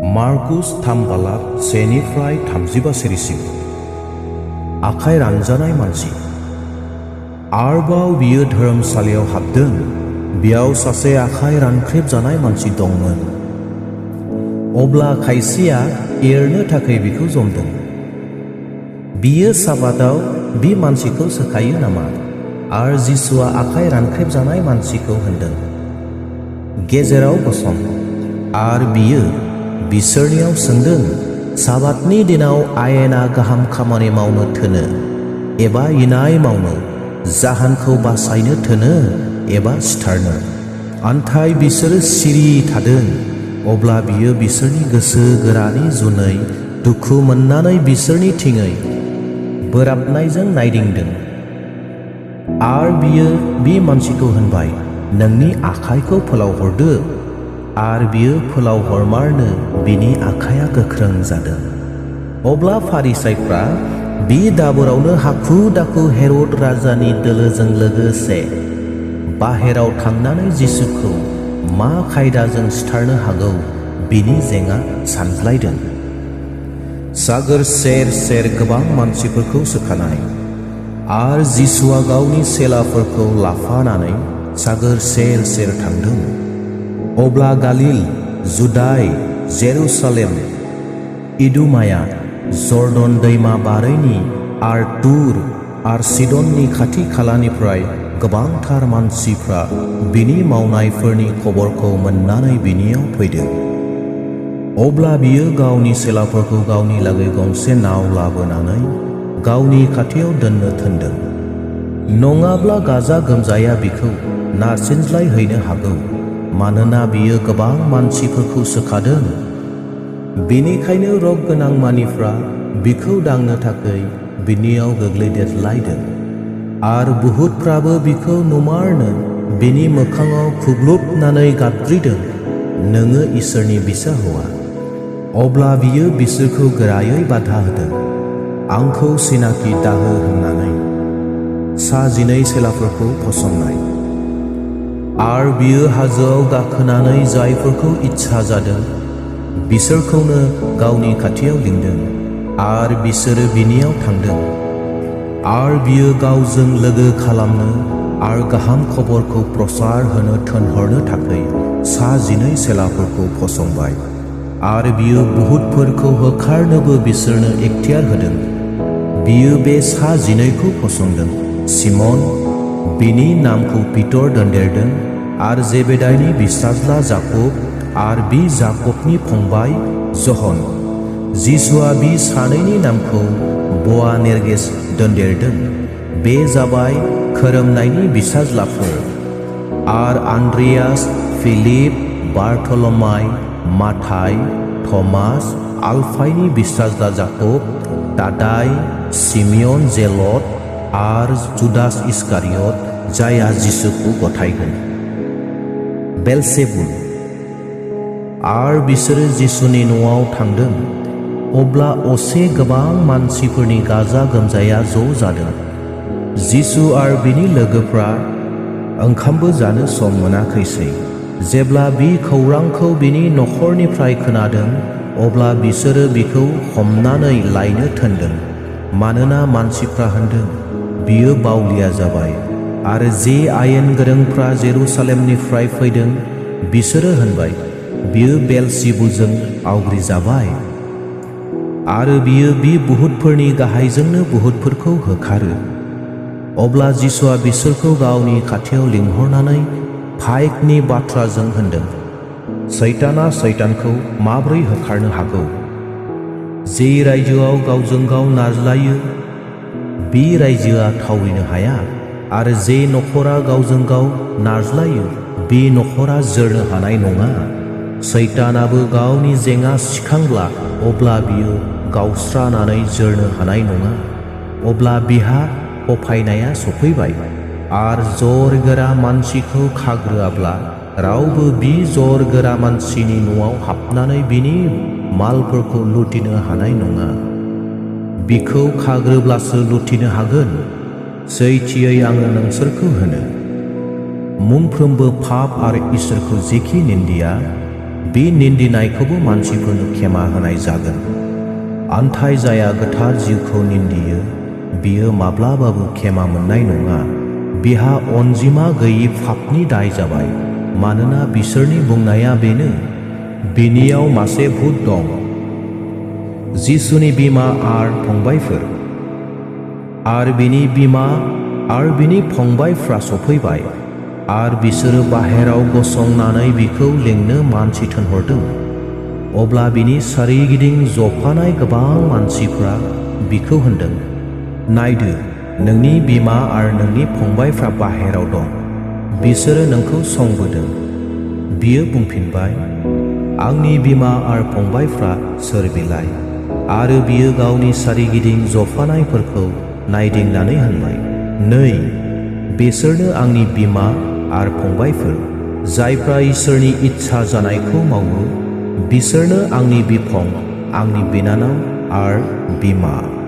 मार्कुस 3:1-35 सिरिसिम। आखाइ रानजानाय मानसि। आरोबाव बियो धोरोमसालियाव हाबदों। बेयाव सासे आखाइ रानख्रेबजानाय मानसि दंमोन। अब्ला खायसेया एरनो थाखाय बिखौ जमदों। बियो साबादाव बे मानसिखौ सोखायो नामा? आरो जिसुआ आखाइ रानख्रेबजानाय मानसिखौ होनदों, गेजेराव गसं। आरो बियो बिसोरनियाव सोंदों, साबातनि दिनाव आयेना गाहाम खामानि मावनो थोनो एबा इनाय मावनो, जाहानखौ बासायनो थोनो एबा सिथारनो? आन्थाय बिसोरो सिरि थादों। अब्ला बियो बिसोरनि गोसो गोरानि जुनै दुखु मोननानै बिसोरनि थिङै बोराबनायजों नायदिंदों। आरो बियो बे मानसिखौ होनबाय, नोंनि आखाइखौ फोलावहरदो। आरो बियो फोलावहरमारनो बिनि आखाइया गोख्रों जादों। अब्ला फारिसाइफ्रा बे दाबोरावनो हाखु दाखु हेरद राजानि दोलोजों लोगोसे बाहेराव थांनानै जिसुखौ मा खायदाजों सिथारनो हागौ बिनि जेंना सानज्लायदों। सागोर सेर सेर गोबां मानसिफोरखौ सोखानाय। आरो जिसुआ गावनि चेलाफोरखौ लाफानानै सागोर सेर सेर थांदों। अब्ला गालिल, जुदाय, जेरुसालेम, इदुमाया, जर्डन दैमा बारैनि आरो तुर आरो सिदननि खाथि खालानिफ्राय गोबांथार मानसिफ्रा बिनि मावनायफोरनि खबरखौ मोननानै बिनियाव फैदों। अब्ला बियो गावनि चेलाफोरखौ गावनि लागै गंसे नाव लाबोनानै गावनि खाथियाव दोननो थोनदों। नङाब्ला गाजा गोमजाया बिखौ नारसिनज्लायहैनो हागौ, मानोना बियो गोबां मानसिफोरखौ सोखादों। बेनिखायनो रग गोनां मानिफ्रा बिखौ दांनो थाखाय बिनियाव गोग्लैदेरलायदों। आरो बुहुतफ्राबो बिखौ नुमारनो बिनि मोखाङाव खुग्लुबनानै गाबज्रिदों, नोङो इसोरनि बिसा हौवा। अब्ला बियो बिसोरखौ गोरायै बाधा होदों, आंखौ सिनाखि दाहो होननानै। 12 चेलाफोरखौ फसंनाय। आरो बियो हाजोआव गाखोनानै जायफोरखौ इच्छा जादों बिसोरखौनो गावनि खाथियाव लिंदों। आरो बिसोरो बिनियाव थांदों। आरो बियो गावजों लोगो खालामनो आरो गाहाम खबरखौ प्रसार होनो थोनहरनो थाखाय 12 चेलाफोरखौ फसंबाय। आरो बियो बुहुतफोरखौ होखारनोबो बिसोरनो इख्तियार होदों। बियो बे 12खौ फसंदों। सिमन, बिनि नामखौ पिटर दोनदेरदों, आरो जेबेदाइनि बिसाज्ला जाकब, आरो बि जाकबनि फंबाय जहन। जिसुआ बि सानैनि नामखौ बोआनेर्गेस दोनदेरदों। बे जाबाय खोरोमनायनि बिसाज्लाफोर। आरो आन्द्रियास, फिलिप, बारथलमाय, माथाय, थमास, आलफायनि बिसाज्ला जाकब, तादाय, सिमियन जेलट, आरो जुदास इस्कारियत, जायहा जिसुखौ गथायगोन। बेलसेबुल। आरो बिसोरो जिसुनि न'आव थांदों। अब्ला असे गोबां मानसिफोरनि गाजा गोमजाया ज' जादों। जिसु आरो बिनि लोगोफ्रा ओंखामबो जानो सम मोनाखैसै। जेब्ला बि खौरांखौ बिनि नखरनिफ्राय खोनादों, अब्ला बिसोरो बिखौ हमनानै लायनो थोनदों। मानोना मानसिफ्रा होनदों, बियो बावलिया जाबाय। आरो जे आयेन गोरोंफ्रा जेरुसालेमनिफ्राय फैदों बिसोरो होनबाय, बियो बेलजिबुलजों आवग्रिजाबाय। आरो बियो बि बुहुतफोरनि गाहायजोंनो बुहुतफोरखौ होखारो। अब्ला जिसुआ बिसोरखौ गावनि खाथियाव लिंहरनानै फाइकनि बाथ्राजों होनदों, सैताना सैतानखौ माब्रै होखारनो हागौ? जे रायजोआव गावजों गाव नारज्लायो बे रायजोआ थावरिनो हाया। आरो जे नखरा गावजों गाव नारज्लायो बे नखरा जोरनो हानाय नङा। सैतानाबो गावनि जेंना सिखांब्ला अब्ला बियो गावस्रानानै जोरनो हानाय नङा। अब्ला बिहा खफायनाया सफैबाय। आरो जर गोरा मानसिखौ खाग्रोआब्ला रावबो बि जर गोरा मानसिनि न'आव हाबनानै बिनि मालफोरखौ लुटिनो हानाय नङा। बिखौ खाग्रोब्लासो लुटिनो हागोन। सैथोयै आङो नोंसोरखौ होनो, मोनफ्रोमबो पाप आरो इसोरखौ जेखि निन्दिया बे निन्दिनायखौबो मानसिफोरनो खेमा होनाय जागोन। आन्थाय जाया गोथार जिउखौ निन्दियो बियो माब्लाबाबो खेमा मोननाय नङा। बिहा अनजिमा गैयि फाफनि दाय जाबाय। मानोना बिसोरनि बुंनाया बेनो, बिनियाव मासे भुत दं। जिसुनि बिमा आर फंबायफोर आर बिनि बिमा आर बिनि फंबायफ्रा सफैबाय आर बिसोरो बाहेराव गसंनानै बिखौ लिंनो मानसि थिनहरदों। अब्ला बिनि सोरगिदिं जफानाय गोबां मानसिफ्रा बिखौ होनदों, नायदो नोंनि बिमा आर नोंनि फंबायफ्रा बाहेराव दं, बिसोरो नोंखौ संबोदों। बियो बुंफिनबाय, आंनि बिमा आर फंबायफ्रा सोर बिलाय? आरो बियो गावनि सोरगिदिं जफानायफोरखौ नायदिंनानै होनबाय, नै बिसोरनो आंनि बिमा आर फंबायफोर, जायफ्रा इसोरनि इच्छा जानायखौ मावो। बिसोरनो आंनि बिफं, आंनि बिनानाव आर बिमा।